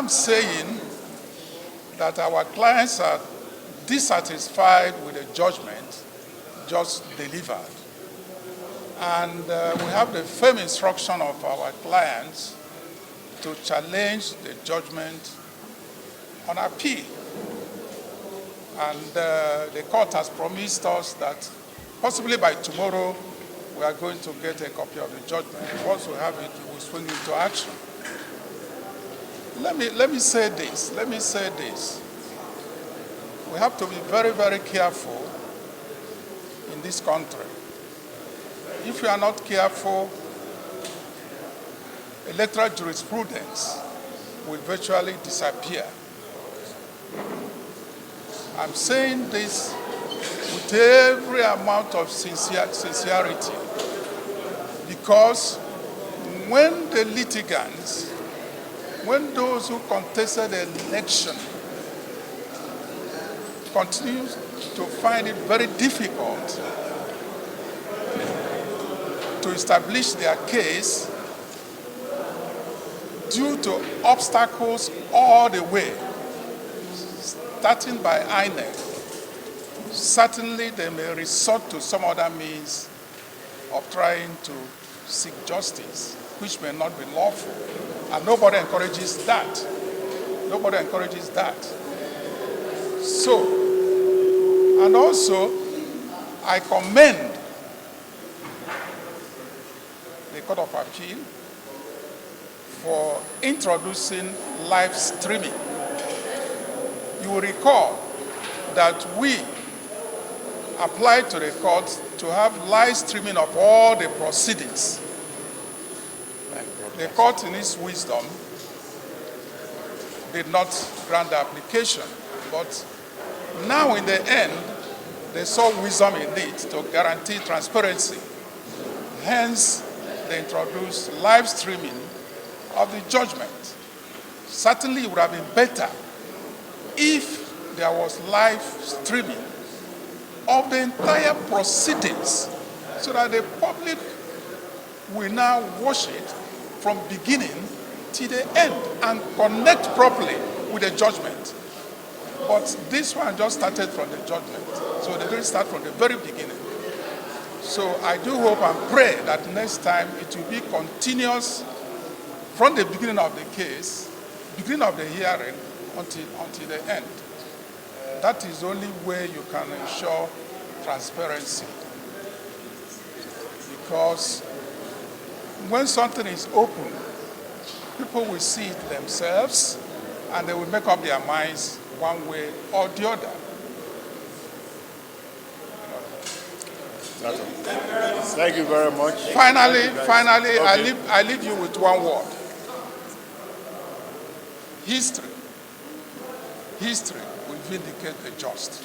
I'm saying that our clients are dissatisfied with the judgment just delivered. And we have the firm instruction of our clients to challenge the judgment on appeal. And the court has promised us that possibly by tomorrow we are going to get a copy of the judgment. Once we have it, we will swing into action. Let me say this. We have to be very, very careful in this country. If we are not careful, electoral jurisprudence will virtually disappear. I'm saying this with every amount of sincerity, because when the litigants, when those who contested the election continue to find it very difficult to establish their case due to obstacles all the way, starting by INEC, certainly they may resort to some other means of trying to seek justice, which may not be lawful. And nobody encourages that. Nobody encourages that. So, and also, I commend the Court of Appeal for introducing live streaming. You will recall that we applied to the court to have live streaming of all the proceedings. The court, in its wisdom, did not grant the application, but now in the end, they saw wisdom in it to guarantee transparency. Hence, they introduced live streaming of the judgment. Certainly, it would have been better if there was live streaming of the entire proceedings so that the public will now watch it from beginning to the end and connect properly with the judgment. But this one just started from the judgment, so they didn't start from the very beginning. So I do hope and pray that next time it will be continuous from the beginning of the case, beginning of the hearing, until the end. That is the only way you can ensure transparency. Because when something is open, people will see it themselves and they will make up their minds one way or the other. Thank you very much. Finally, Okay. I leave you with one word. History will vindicate the just.